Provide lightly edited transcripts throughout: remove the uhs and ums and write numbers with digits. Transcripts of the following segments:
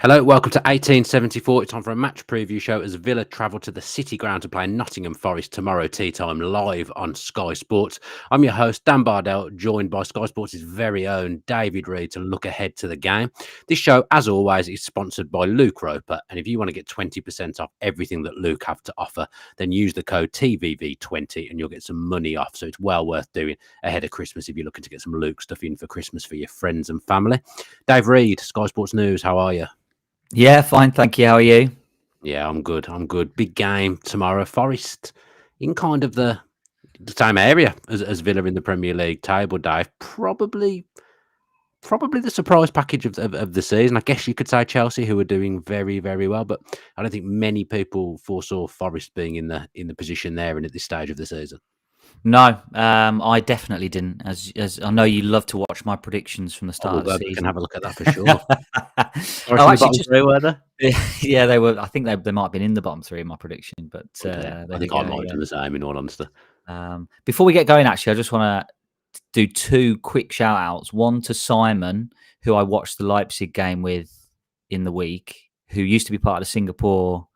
Hello, welcome to 1874. It's time for a match preview show as Villa travel to the City Ground to play Nottingham Forest tomorrow tea time live on Sky Sports. I'm your host, Dan Bardell, joined by Sky Sports' very own David Reid to look ahead to the game. This show, as always, is sponsored by Luke Roper, and if you want to get 20% off everything that Luke have to offer, then use the code TVV20 and you'll get some money off. So it's well worth doing ahead of Christmas if you're looking to get some Luke stuff in for Christmas for your friends and family. Dave Reid, Sky Sports News, how are you? Yeah, fine, thank you. How are you? Yeah, I'm good. Big game tomorrow. Forest in kind of the same area as Villa in the Premier League table, Dave. Probably the surprise package of the season. I guess you could say Chelsea, who are doing very, very well, but I don't think many people foresaw Forest being in the position there and at this stage of the season. No, I definitely didn't. As I know, you love to watch my predictions from the start of the season. We can have a look at that for sure. Oh, actually, were they? Yeah, they were. I think they might have been in the bottom three in my prediction, but I think I might have done the same. In all honesty, before we get going, actually, I just want to do two quick shout outs. One to Simon, who I watched the Leipzig game with in the week, who used to be part of the Singapore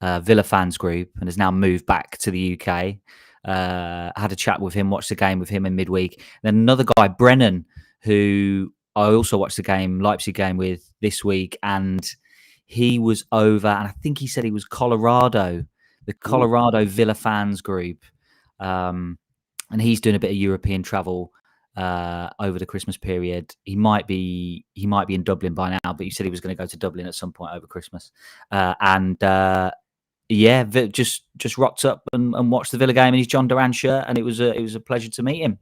Villa fans group and has now moved back to the UK. Had a chat with him, watched the game with him in midweek. Then another guy, Brennan, who I also watched the Leipzig game with this week, and he was over, and I think he said he was the Colorado Villa fans group, and he's doing a bit of European travel over the Christmas period. He might be in Dublin by now, but he said he was going to go to Dublin at some point over Christmas, yeah, just rocked up and watched the Villa game in his John Duran shirt, and it was a pleasure to meet him.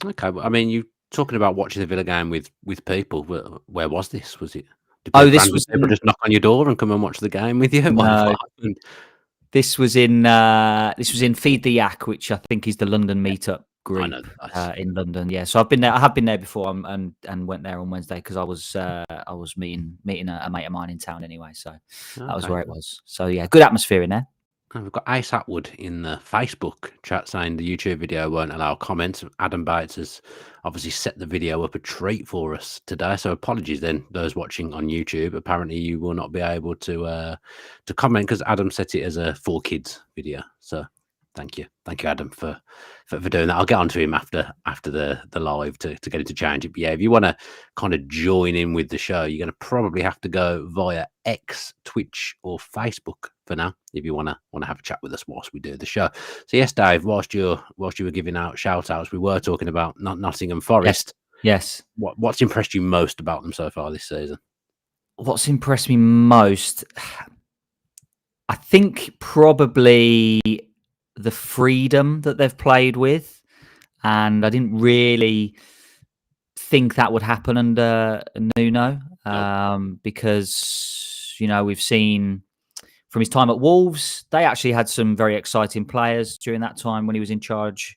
Okay, well, I mean, you talking about watching the Villa game with people. Where was this? Was it? This was people just knock on your door and come and watch the game with you. No, this was in Feed the Yak, which I think is the London meetup group in London. Yeah, so I have been there before, and went there on Wednesday because I was meeting a mate of mine in town anyway. So that was where it was. So yeah, good atmosphere in there. And we've got Ace Atwood in the Facebook chat saying the YouTube video won't allow comments. Adam Bates has obviously set the video up a treat for us today. So apologies then, those watching on YouTube. Apparently you will not be able to comment because Adam set it as a for kids video. So thank you, Adam, for doing that. I'll get on to him after the live to get him to change it. But yeah, if you want to kind of join in with the show, you're going to probably have to go via X, Twitch, or Facebook for now if you want to have a chat with us whilst we do the show. So yes, Dave, whilst you were giving out shout outs, we were talking about Nottingham Forest. Yes. What's impressed you most about them so far this season? What's impressed me most, I think probably the freedom that they've played with, and I didn't really think that would happen under Nuno, because we've seen from his time at Wolves, they actually had some very exciting players during that time when he was in charge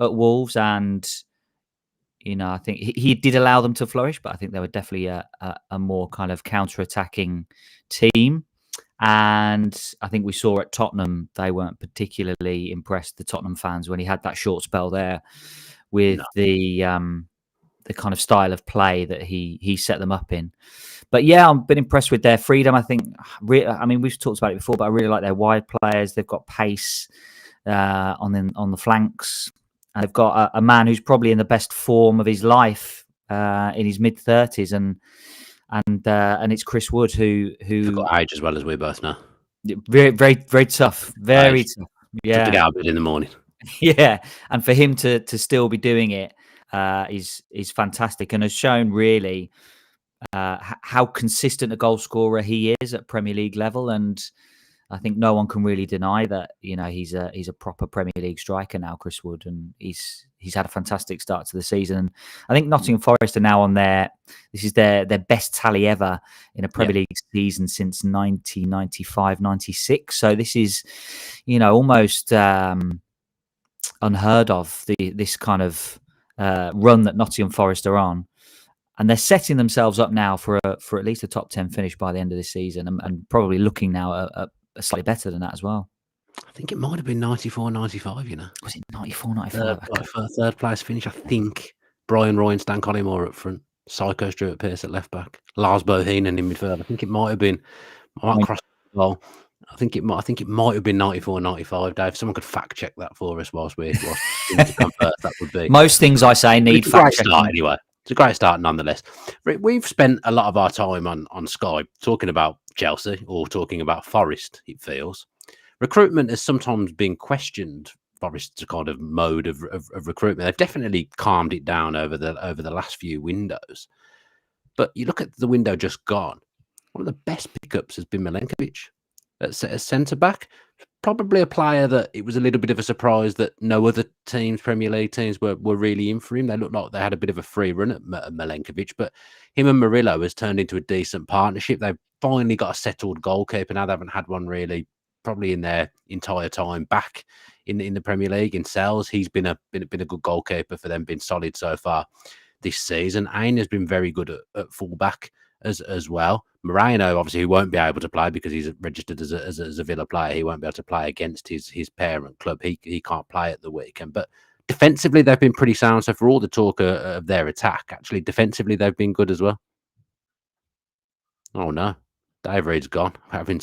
at Wolves, and I think he did allow them to flourish, but I think they were definitely a more kind of counter-attacking team. And I think we saw at Tottenham, they weren't particularly impressed, the Tottenham fans, when he had that short spell there with the kind of style of play that he set them up in. But yeah, I've been impressed with their freedom. I think, we've talked about it before, but I really like their wide players. They've got pace on the flanks. And they've got a man who's probably in the best form of his life in his mid-30s, and it's Chris Wood who got age as well as we both know. Very, very, very tough. Very tough. Yeah. To get out of bed in the morning. Yeah, and for him to still be doing it is fantastic, and has shown really how consistent a goal scorer he is at Premier League level. And I think no one can really deny that. He's a proper Premier League striker now, Chris Wood, and he's had a fantastic start to the season. And I think Nottingham Forest are now on this is their best tally ever in a Premier League season since 1995-96. So this is, almost unheard of, this kind of run that Nottingham Forest are on. And they're setting themselves up now for at least a top 10 finish by the end of this season, and probably looking now at slightly better than that as well. I think it might have been 94-95, Was it 94-95? Third place finish, I think. Brian Roy and Stan Collymore up front. Psycho Stuart Pearce at left back, Lars Bohinen in midfield. I think it might have been. I might cross the ball. I think it might have been 94, 95, Dave. Someone could fact check that for us whilst we to converse. That would be Most things I say need it's a fact great checking. start anyway. It's a great start nonetheless. We've spent a lot of our time on Sky talking about Chelsea or talking about Forest, it feels. Recruitment has sometimes been questioned, Forest's kind of mode of recruitment. They've definitely calmed it down over the last few windows. But you look at the window just gone, one of the best pickups has been Milenkovic at centre back. Probably a player that it was a little bit of a surprise that no other teams, Premier League teams, were really in for him. They looked like they had a bit of a free run at Milenkovic, but him and Murillo has turned into a decent partnership. They've finally got a settled goalkeeper now. They haven't had one really, probably in their entire time back in the Premier League. In Sells, he's been a good goalkeeper for them, been solid so far this season. Ain has been very good at fullback as well. Moreno, obviously, who won't be able to play because he's registered as a Villa player. He won't be able to play against his parent club. He can't play at the weekend. But defensively, they've been pretty sound. So for all the talk of their attack, actually, defensively, they've been good as well. Oh, no. Dave Reed's gone. Having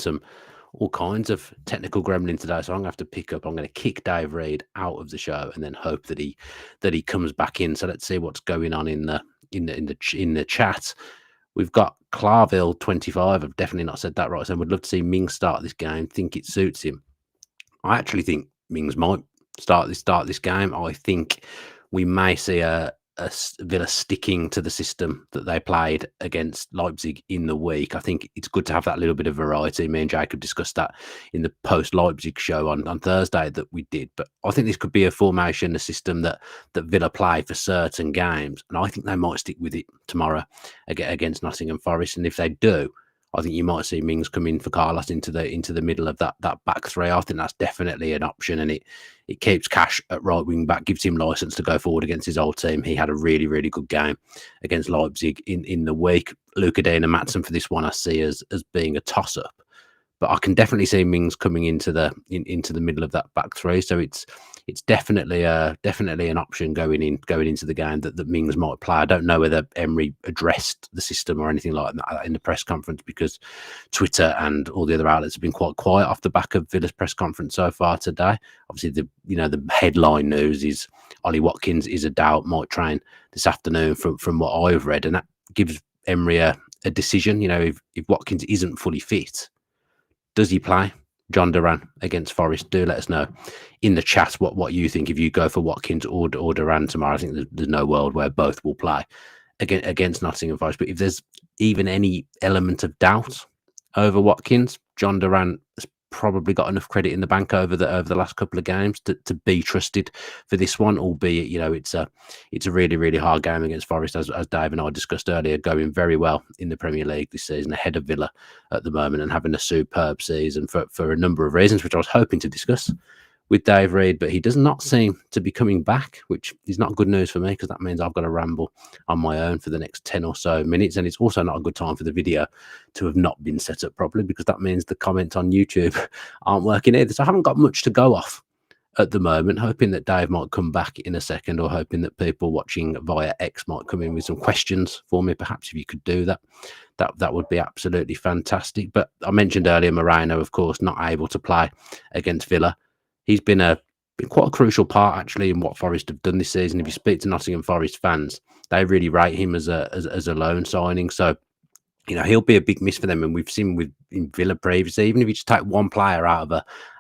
all kinds of technical gremlin today, so I'm gonna have to pick up. I'm going to kick Dave Reed out of the show and then hope that he comes back in. So let's see what's going on in the chat. We've got Clarville 25. I've definitely not said that right. So would love to see Mings start this game. Think it suits him. I actually think Mings might start this game. I think we may see a Villa sticking to the system that they played against Leipzig in the week. I think it's good to have that little bit of variety. Me and Jacob discussed that in the post-Leipzig show on Thursday that we did. But I think this could be a formation, a system that Villa play for certain games. And I think they might stick with it tomorrow against Nottingham Forest. And if they do, I think you might see Mings come in for Carlos into the middle of that back three. I think that's definitely an option, and it keeps Cash at right wing back, gives him license to go forward against his old team. He had a really, really good game against Leipzig in the week. Luca Dean and Matson for this one I see as being a toss up, but I can definitely see Mings coming into the middle of that back three. So it's definitely an option going into the game that Mings might play. I don't know whether Emery addressed the system or anything like that in the press conference, because Twitter and all the other outlets have been quite quiet off the back of Villa's press conference so far today. Obviously, the headline news is Ollie Watkins is a doubt, might train this afternoon from what I've read, and that gives Emery a decision. If Watkins isn't fully fit, does he play John Duran against Forest? Do let us know in the chat what you think if you go for Watkins or Duran tomorrow. I think there's no world where both will play against Nottingham Forest. But if there's even any element of doubt over Watkins, John Duran has probably got enough credit in the bank over the last couple of games to be trusted for this one, albeit it's a really, really hard game against Forest, as Dave and I discussed earlier, going very well in the Premier League this season, ahead of Villa at the moment, and having a superb season for a number of reasons, which I was hoping to discuss with Dave Reed, but he does not seem to be coming back, which is not good news for me, because that means I've got to ramble on my own for the next 10 or so minutes. And it's also not a good time for the video to have not been set up properly, because that means the comments on YouTube aren't working either. So I haven't got much to go off at the moment, hoping that Dave might come back in a second, or hoping that people watching via X might come in with some questions for me. Perhaps if you could do that, that would be absolutely fantastic. But I mentioned earlier, Moreno, of course, not able to play against Villa. He's been quite a crucial part, actually, in what Forest have done this season. If you speak to Nottingham Forest fans, they really rate him as a loan signing. So, he'll be a big miss for them. And we've seen in Villa previously, even if you just take one player out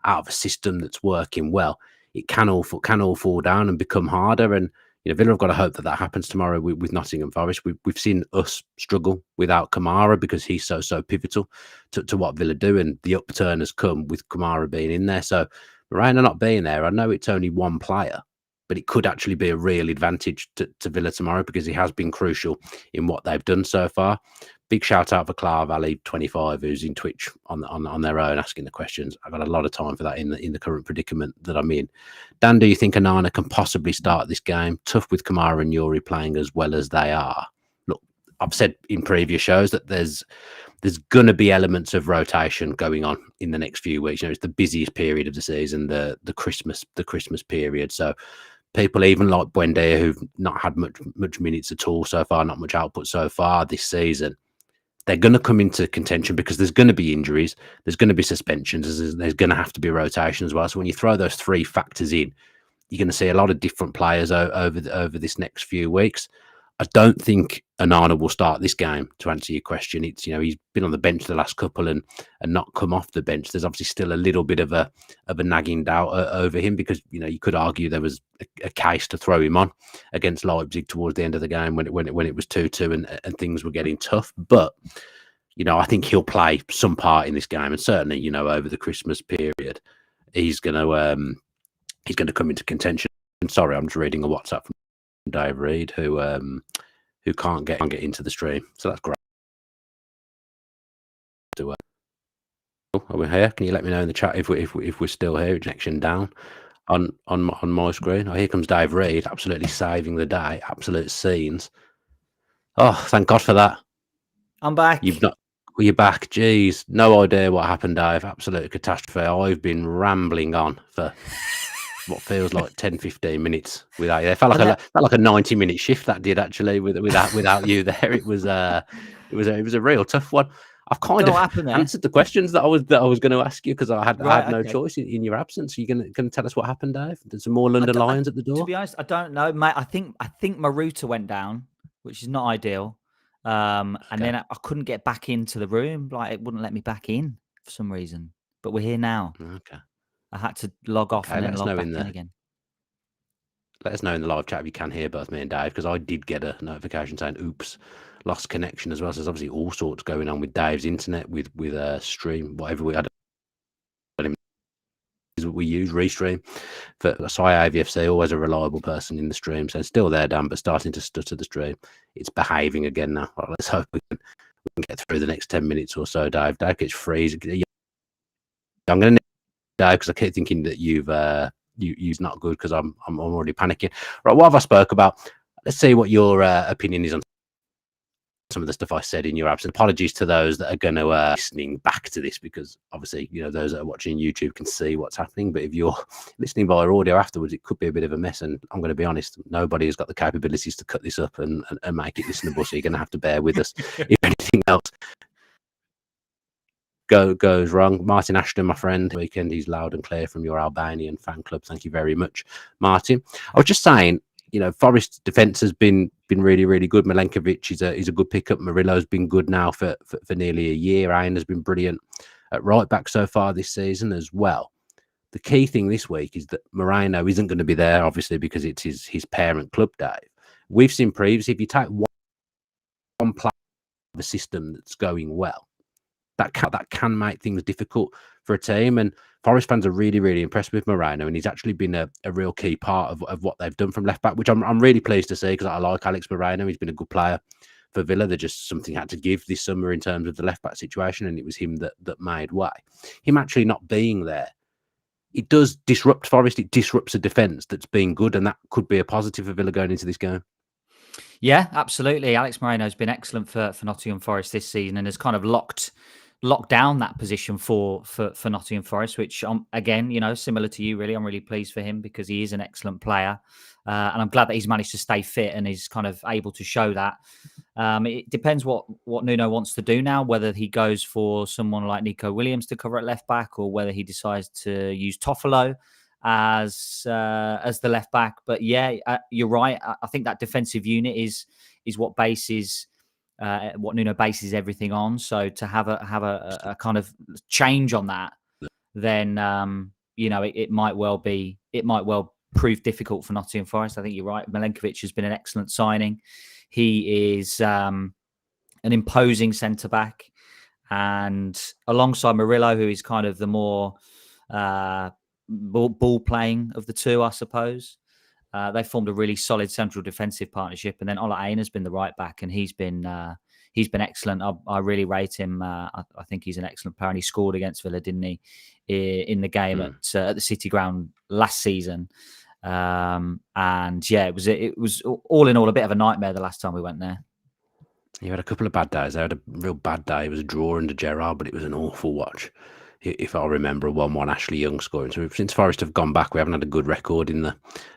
of a system that's working well, it can all fall down and become harder. And Villa have got to hope that happens tomorrow with Nottingham Forest. We've seen us struggle without Kamara, because he's so pivotal to what Villa do, and the upturn has come with Kamara being in there. So Moreno not being there, I know it's only one player, but it could actually be a real advantage to Villa tomorrow, because he has been crucial in what they've done so far. Big shout out for Clara Valley 25, who's in Twitch on their own asking the questions. I've got a lot of time for that in the current predicament that I'm in. Dan, do you think Onana can possibly start this game? Tough with Kamara and Yuri playing as well as they are. Look, I've said in previous shows that there's going to be elements of rotation going on in the next few weeks. It's the busiest period of the season, the Christmas period. So people even like Buendia, who've not had much minutes at all so far, not much output so far this season, they're going to come into contention because there's going to be injuries, there's going to be suspensions, there's going to have to be rotation as well. So when you throw those three factors in, you're going to see a lot of different players over this next few weeks. I don't think Onana will start this game. To answer your question, it's he's been on the bench the last couple and not come off the bench. There's obviously still a little bit of a nagging doubt over him because you could argue there was a case to throw him on against Leipzig towards the end of the game when it was 2-2 and things were getting tough. But I think he'll play some part in this game, and certainly over the Christmas period, he's going to come into contention. Sorry, I'm just reading a WhatsApp from Dave Reed, who can't get into the stream, so that's great. Are we here? Can you let me know in the chat if we're still here? Connection down on my screen. Oh, here comes Dave Reed, absolutely saving the day, absolute scenes. Oh, thank God for that. I'm back. You're back. Jeez, no idea what happened, Dave. Absolute catastrophe. I've been rambling on for what feels like 10-15 minutes without you. It felt like a 90-minute shift that did actually without you there. It was a real tough one. I've kind of answered the questions that I was going to ask you because I had no choice in your absence. You're going to tell us what happened, Dave? There's some more London Lions at the door. To be honest, I don't know, mate. I think my router went down, which is not ideal. And then I couldn't get back into the room. Like it wouldn't let me back in for some reason. But we're here now. Okay. I had to log off and then log back in again. Let us know in the live chat if you can hear both me and Dave, because I did get a notification saying, oops, lost connection as well. So there's obviously all sorts going on with Dave's internet, with stream, whatever we had. We use Restream for AVFC, always a reliable person in the stream. So it's still there, Dan, but starting to stutter the stream. It's behaving again now. Well, let's hope we can get through the next 10 minutes or so, Dave. Dave gets freeze. I'm going to Dave, because I keep thinking that you've not good because I'm already panicking. Right, what have I spoke about? Let's see what your opinion is on some of the stuff I said in your absence. Apologies to those that are going to listening back to this, because obviously those that are watching YouTube can see what's happening. But if you're listening via audio afterwards, it could be a bit of a mess. And I'm going to be honest, nobody has got the capabilities to cut this up and make it listenable. So you're going to have to bear with us. If anything else goes wrong. Martin Ashton, my friend, weekend, he's loud and clear from your Albanian fan club. Thank you very much, Martin. I was just saying, Forest's defence has been really, really good. Milenkovic is a good pickup. Murillo's been good now for nearly a year. Aina has been brilliant at right back so far this season as well. The key thing this week is that Moreno isn't going to be there, obviously, because it's his parent club, Dave. We've seen previously, if you take one player of a system that's going well, that can make things difficult for a team. And Forest fans are really, really impressed with Moreno, and he's actually been a real key part of what they've done from left back, which I'm really pleased to see, because I like Alex Moreno. He's been a good player for Villa. They just something had to give this summer in terms of the left back situation, and it was him that made way. Him actually not being there, it does disrupt Forest. It disrupts a defence that's been good, and that could be a positive for Villa going into this game. Yeah, absolutely. Alex Moreno has been excellent for Nottingham Forest this season, and has kind of locked down that position for Nottingham Forest, which again, similar to you, really, I'm really pleased for him because he is an excellent player, and I'm glad that he's managed to stay fit and is kind of able to show that. It depends what Nuno wants to do now, whether he goes for someone like Nico Williams to cover at left back, or whether he decides to use Toffolo as the left back. But yeah, you're right. I think that defensive unit is what bases what Nuno bases everything on. So to have a kind of change on that, then it might well prove difficult for Nottingham Forest. I think you're right. Milenkovic has been an excellent signing. He is an imposing centre back, and alongside Murillo, who is kind of the more ball playing of the two, I suppose. They formed a really solid central defensive partnership, and then Ola Aina has been the right back, and he's been excellent. I really rate him. I think he's an excellent player, and he scored against Villa, didn't he, in the game at the City Ground last season? And yeah, it was all in all a bit of a nightmare the last time we went there. You had a couple of bad days. I had a real bad day. It was a draw under Gerrard, but it was an awful watch if I remember, a 1-1 Ashley Young scoring. So since Forest have gone back, we haven't had a good record in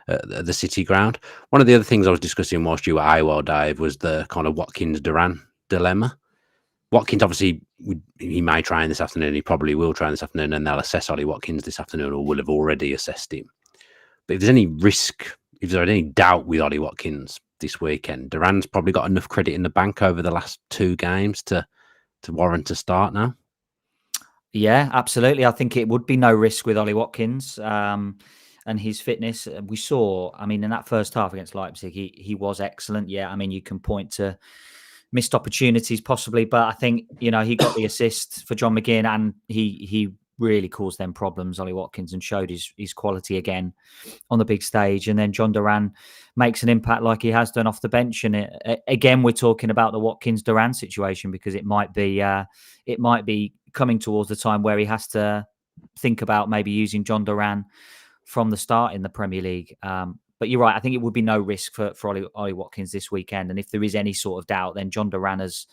the City ground. One of the other things I was discussing whilst you were AWOL, Dave, was the kind of Watkins-Duran dilemma. Watkins, obviously, he may train this afternoon. He probably will train this afternoon, and they'll assess Ollie Watkins this afternoon, or will have already assessed him. But if there's any risk, if there's any doubt with Ollie Watkins this weekend, Duran's probably got enough credit in the bank over the last 2 games to warrant a start now. Yeah, absolutely. I think it would be no risk with Ollie Watkins and his fitness. We saw, I mean, in that first half against Leipzig, he was excellent. Yeah, I mean, you can point to missed opportunities possibly, but I think, he got the assist for John McGinn, and he really caused them problems, Ollie Watkins, and showed his quality again on the big stage. And then John Duran makes an impact like he has done off the bench. And again, we're talking about the Watkins-Duran situation, because it might be coming towards the time where he has to think about maybe using John Duran from the start in the Premier League. But you're right. I think it would be no risk for Ollie Watkins this weekend. And if there is any sort of doubt, then John Duran has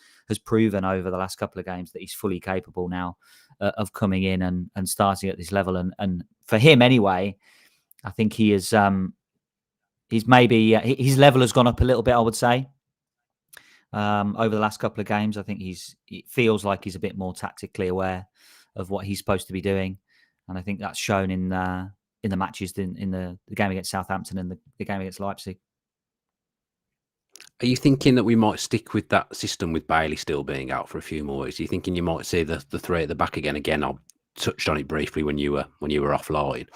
proven over the last couple of games that he's fully capable now of coming in and starting at this level. And for him anyway, I think he is. He's maybe his level has gone up a little bit, I would say, over the last couple of games. I think it feels like he's a bit more tactically aware of what he's supposed to be doing, and I think that's shown in the matches in the game against Southampton and the game against Leipzig. Are you thinking that we might stick with that system with Bailey still being out for a few more weeks? Are you thinking you might see the 3 at the back again? Again, I touched on it briefly when you were offline.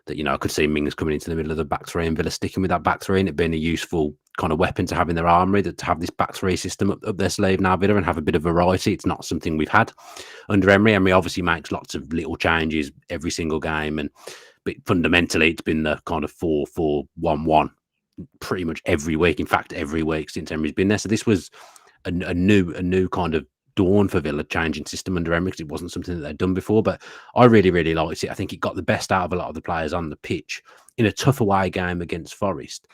That I could see Mings coming into the middle of the back 3 and Villa sticking with that back 3, and it being a useful kind of weapon to have in their armoury, to have this back 3 system up their sleeve now, Villa, and have a bit of variety. It's not something we've had under Emery. Emery obviously makes lots of little changes every single game, but fundamentally it's been the kind of 4-4-1-1 pretty much every week. In fact, every week since Emery's been there. So this was a new kind of dawn for Villa, changing system under Emery, because it wasn't something that they'd done before. But I really, really liked it. I think it got the best out of a lot of the players on the pitch in a tough away game against Forest,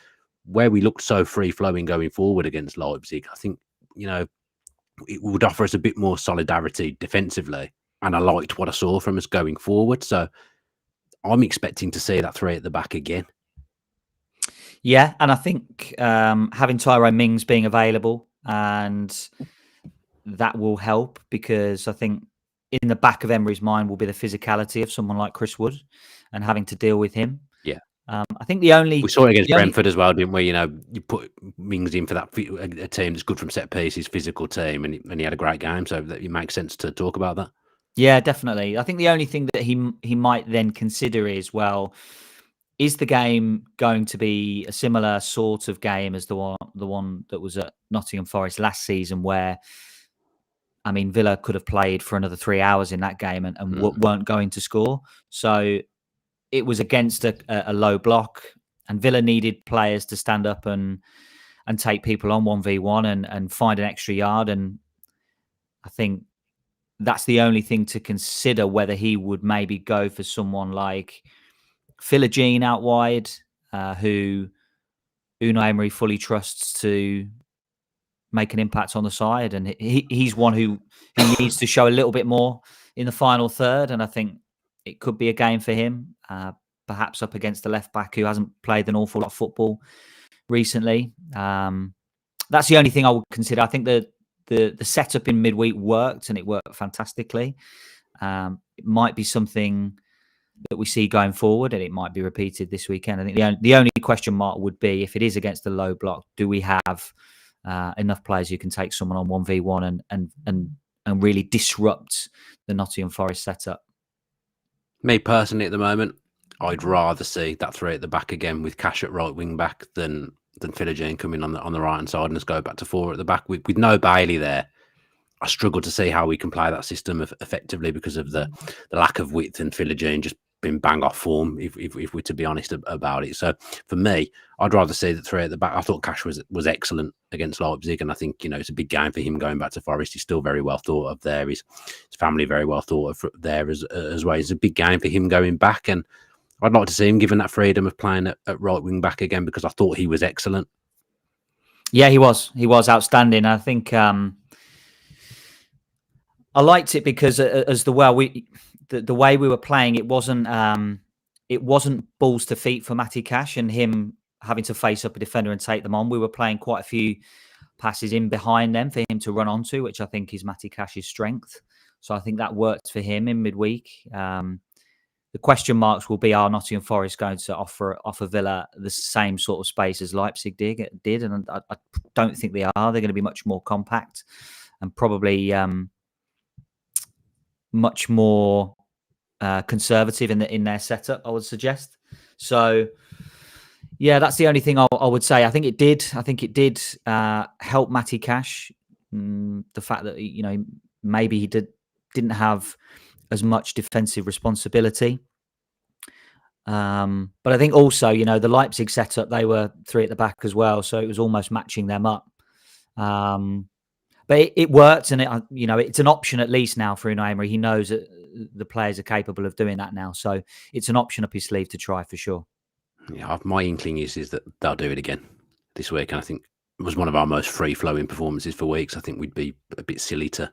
where we looked so free-flowing going forward against Leipzig. I think, it would offer us a bit more solidarity defensively, and I liked what I saw from us going forward. So I'm expecting to see that 3 at the back again. Yeah, and I think having Tyrone Mings being available, and that will help, because I think in the back of Emery's mind will be the physicality of someone like Chris Wood and having to deal with him. Yeah. I think we saw it against Brentford as well, didn't we? You put Mings in for that a team that's good from set pieces, physical team, and he had a great game. So it makes sense to talk about that. Yeah, definitely. I think the only thing that he might then consider is, well, is the game going to be a similar sort of game as the one that was at Nottingham Forest last season, where, I mean, Villa could have played for another 3 hours in that game and weren't going to score. So it was against a low block, and Villa needed players to stand up and take people on 1v1 and find an extra yard. And I think that's the only thing to consider, whether he would maybe go for someone like Philogene out wide, who Unai Emery fully trusts to make an impact on the side. And he's one who needs to show a little bit more in the final third. And I think it could be a game for him, perhaps up against the left back who hasn't played an awful lot of football recently. That's the only thing I would consider. I think the setup in midweek worked, and it worked fantastically. It might be something that we see going forward, and it might be repeated this weekend. I think the only question mark would be, if it is against the low block, do we have enough players who can take someone on 1v1 and really disrupt the Nottingham Forest setup? Me personally, at the moment, I'd rather see that 3 at the back again, with Cash at right wing back, than Philogene coming on the right hand side and us go back to 4 at the back with no Bailey there. I struggle to see how we can play that system effectively, because of the lack of width, and Philogene just been bang off form, if we're to be honest about it. So for me, I'd rather see the 3 at the back. I thought Cash was excellent against Leipzig, and I think it's a big game for him going back to Forest. He's still very well thought of there. His family very well thought of there as well. It's a big game for him going back, and I'd like to see him given that freedom of playing at right wing back again, because I thought he was excellent. Yeah, he was outstanding. I think I liked it because the way we were playing, it wasn't balls to feet for Matty Cash and him having to face up a defender and take them on. We were playing quite a few passes in behind them for him to run onto, which I think is Matty Cash's strength. So I think that worked for him in midweek. The question marks will be: are Nottingham Forest going to offer Villa the same sort of space as Leipzig did? And I don't think they are. They're going to be much more compact and probably much more conservative in their setup, I would suggest. So, yeah, that's the only thing I would say. I think it did help Matty Cash. The fact that maybe he didn't have as much defensive responsibility. But I think also, the Leipzig setup, they were 3 at the back as well, so it was almost matching them up. But it worked, and it's an option at least now for Unai Emery. He knows that the players are capable of doing that now, so it's an option up his sleeve to try for sure. Yeah, my inkling is that they'll do it again this week, and I think it was one of our most free-flowing performances for weeks. I think we'd be a bit silly to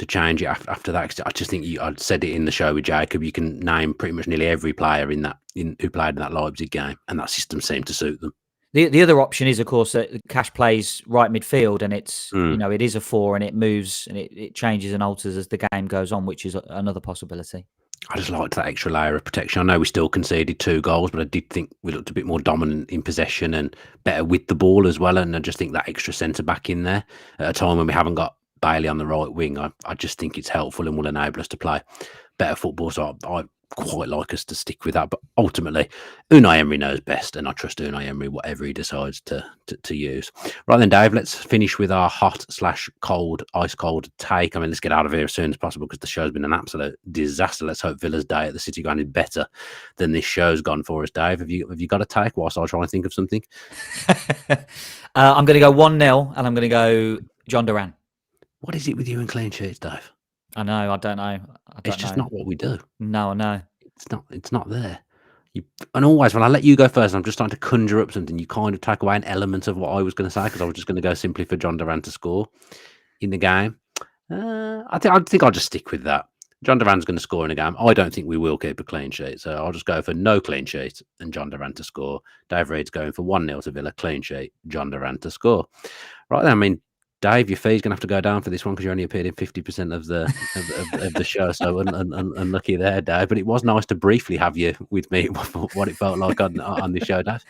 change it after that. I just think I'd said it in the show with Jacob. You can name pretty much nearly every player who played in that Leipzig game, and that system seemed to suit them. The other option is, of course, that Cash plays right midfield, and it's it is a 4, and it moves and it changes and alters as the game goes on, which is another possibility. I just liked that extra layer of protection. I know we still conceded 2 goals, but I did think we looked a bit more dominant in possession and better with the ball as well. And I just think that extra centre back in there at a time when we haven't got Bailey on the right wing, I just think it's helpful and will enable us to play better football. So I quite like us to stick with that. But ultimately, Unai Emery knows best, and I trust Unai Emery whatever he decides to use. Right then, Dave, let's finish with our hot/cold, ice cold take. I mean, let's get out of here as soon as possible because the show's been an absolute disaster. Let's hope Villa's day at the City Ground is better than this show's gone for us, Dave. Have you got a take whilst I try and think of something? I'm going to go 1-0, and I'm going to go John Duran. What is it with you and clean sheets, Dave? I know. I don't know. It's just not what we do. No, I know. It's not there. And always when I let you go first, I'm just trying to conjure up something. You kind of take away an element of what I was going to say because I was just going to go simply for John Duran to score in the game. I think I'll just stick with that. John Duran's going to score in a game. I don't think we will keep a clean sheet, so I'll just go for no clean sheet and John Duran to score. Dave Reid's going for 1-0 to Villa, clean sheet, John Duran to score. Right then, I mean, Dave, your fee's going to have to go down for this one because you only appeared in 50% of the show. So unlucky there, Dave. But it was nice to briefly have you with me. What it felt like on the show, Dave.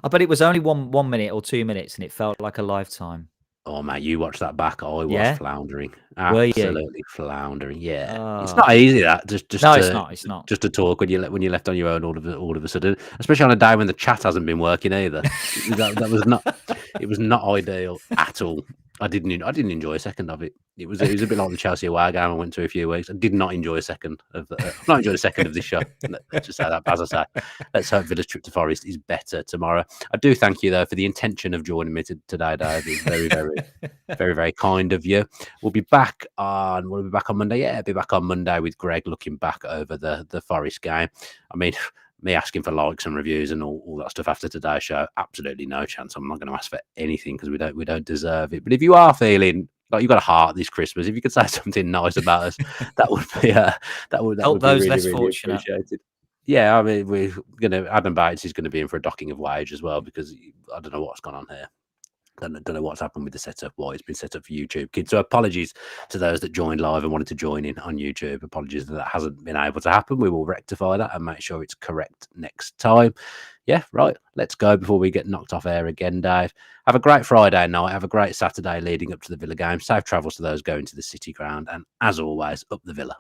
I bet it was only 1 minute or 2 minutes, and it felt like a lifetime. Oh mate, you watched that back. I was floundering, absolutely floundering. Yeah, it's not easy that it's not. Just to talk when you're left on your own all of a sudden, especially on a day when the chat hasn't been working either. that was not. It was not ideal at all. I didn't enjoy a second of it. It was a bit like the Chelsea away game I went to a few weeks. I did not enjoy a second of I've not enjoyed a second of this show. Let's just say that. As I say, let's hope Villa's trip to Forest is better tomorrow. I do thank you though for the intention of joining me today, Dave. It's very, very, very, very kind of you. We'll be back on Monday. Yeah, I'll be back on Monday with Greg looking back over the Forest game. I mean, me asking for likes and reviews and all that stuff after today's show, absolutely no chance. I'm not going to ask for anything because we don't deserve it. But if you are feeling like you've got a heart this Christmas, if you could say something nice about us, that would be that would help be those really, less really fortunate. Appreciated. Yeah, I mean, Adam Bates is going to be in for a docking of wage as well because I don't know what's gone on here. Don't know what's happened with the setup, why it's been set up for YouTube Kids. So apologies to those that joined live and wanted to join in on YouTube. Apologies that hasn't been able to happen. We will rectify that and make sure it's correct next time. Yeah, right. Let's go before we get knocked off air again, Dave. Have a great Friday night. Have a great Saturday leading up to the Villa game. Safe travels to those going to the City Ground. And as always, up the Villa.